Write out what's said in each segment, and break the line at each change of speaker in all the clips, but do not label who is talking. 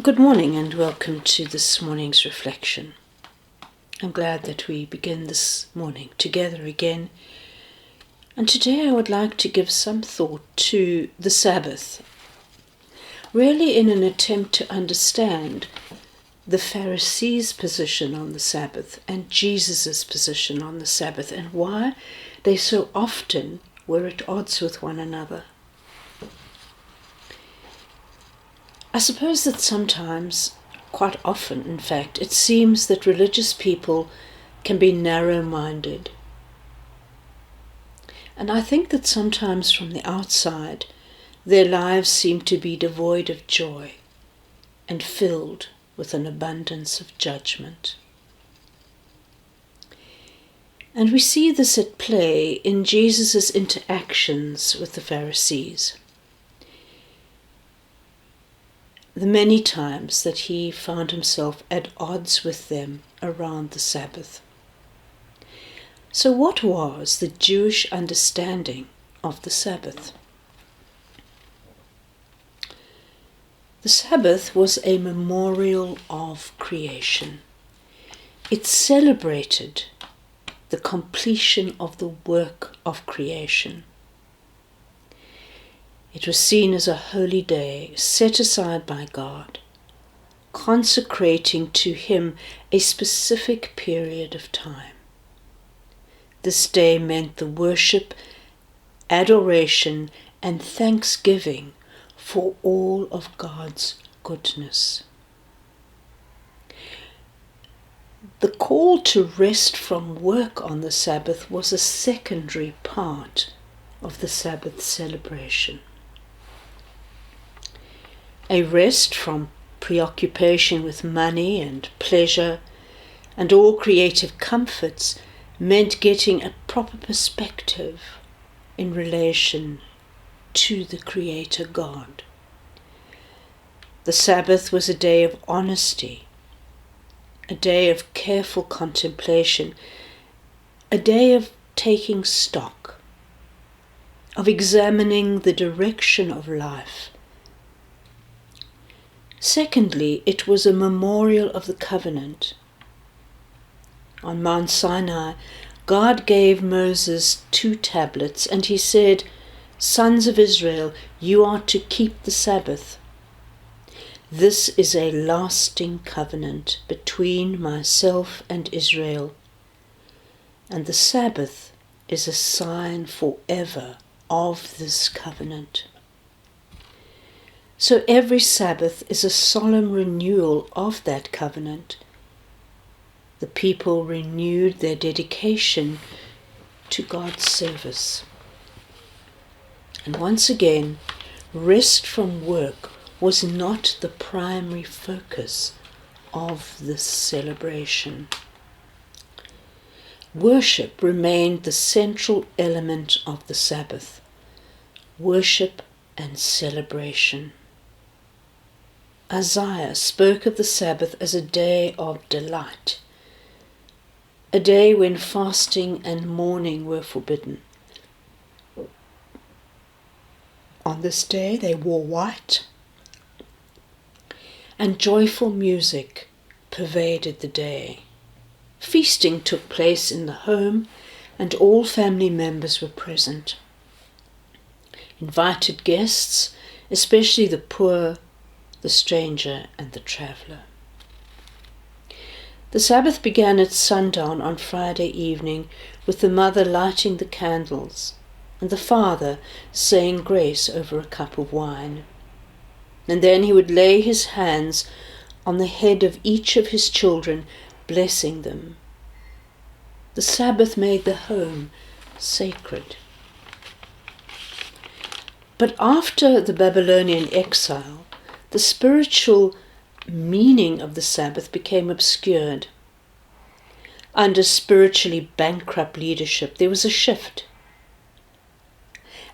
Good morning and welcome to this morning's reflection. I'm glad that we begin this morning together again. And today I would like to give some thought to the Sabbath, really in an attempt to understand the Pharisees' position on the Sabbath and Jesus' position on the Sabbath and why they so often were at odds with one another. I suppose that sometimes, quite often in fact, it seems that religious people can be narrow-minded. And I think that sometimes from the outside, their lives seem to be devoid of joy and filled with an abundance of judgment. And we see this at play in Jesus' interactions with the Pharisees. The many times that he found himself at odds with them around the Sabbath. So what was the Jewish understanding of the Sabbath? The Sabbath was a memorial of creation. It celebrated the completion of the work of creation. It was seen as a holy day set aside by God, consecrating to Him a specific period of time. This day meant the worship, adoration, and thanksgiving for all of God's goodness. The call to rest from work on the Sabbath was a secondary part of the Sabbath celebration. A rest from preoccupation with money and pleasure and all creative comforts meant getting a proper perspective in relation to the Creator God. The Sabbath was a day of honesty, a day of careful contemplation, a day of taking stock, of examining the direction of life. Secondly, it was a memorial of the covenant. On Mount Sinai, God gave Moses 2 tablets, and he said, "Sons of Israel, you are to keep the Sabbath. This is a lasting covenant between myself and Israel, and the Sabbath is a sign forever of this covenant." So every Sabbath is a solemn renewal of that covenant. The people renewed their dedication to God's service. And once again, rest from work was not the primary focus of this celebration. Worship remained the central element of the Sabbath. Worship and celebration. Isaiah spoke of the Sabbath as a day of delight, a day when fasting and mourning were forbidden. On this day they wore white, and joyful music pervaded the day. Feasting took place in the home, and all family members were present. Invited guests, especially the poor, the stranger, and the traveller. The Sabbath began at sundown on Friday evening with the mother lighting the candles and the father saying grace over a cup of wine. And then he would lay his hands on the head of each of his children, blessing them. The Sabbath made the home sacred. But after the Babylonian exile, the spiritual meaning of the Sabbath became obscured. Under spiritually bankrupt leadership, there was a shift.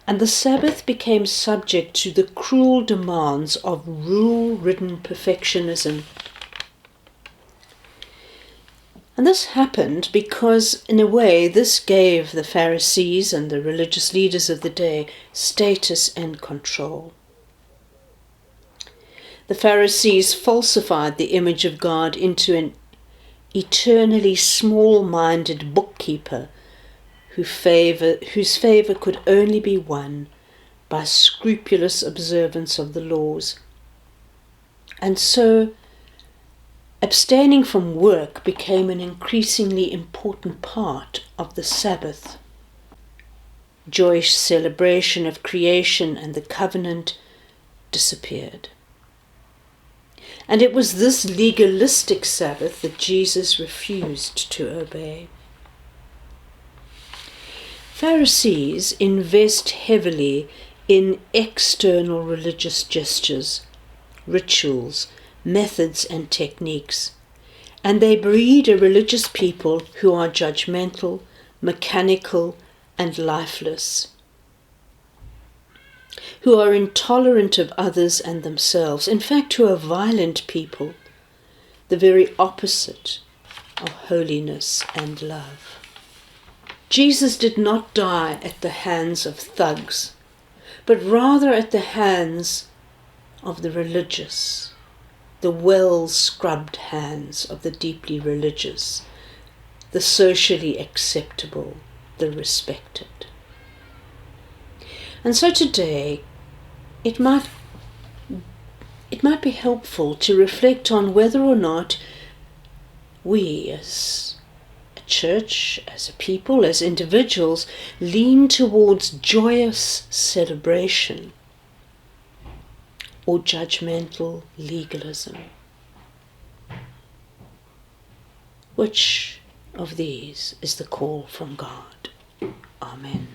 And the Sabbath became subject to the cruel demands of rule-ridden perfectionism. And this happened because, in a way, this gave the Pharisees and the religious leaders of the day status and control. The Pharisees falsified the image of God into an eternally small-minded bookkeeper whose favour could only be won by scrupulous observance of the laws. And so, abstaining from work became an increasingly important part of the Sabbath. Joyous celebration of creation and the covenant disappeared. And it was this legalistic Sabbath that Jesus refused to obey. Pharisees invest heavily in external religious gestures, rituals, methods and techniques, and they breed a religious people who are judgmental, mechanical and lifeless, who are intolerant of others and themselves, in fact who are violent people, the very opposite of holiness and love. Jesus did not die at the hands of thugs, but rather at the hands of the religious, the well-scrubbed hands of the deeply religious, the socially acceptable, the respected. And so today, it might be helpful to reflect on whether or not we as a church, as a people, as individuals, lean towards joyous celebration or judgmental legalism. Which of these is the call from God? Amen.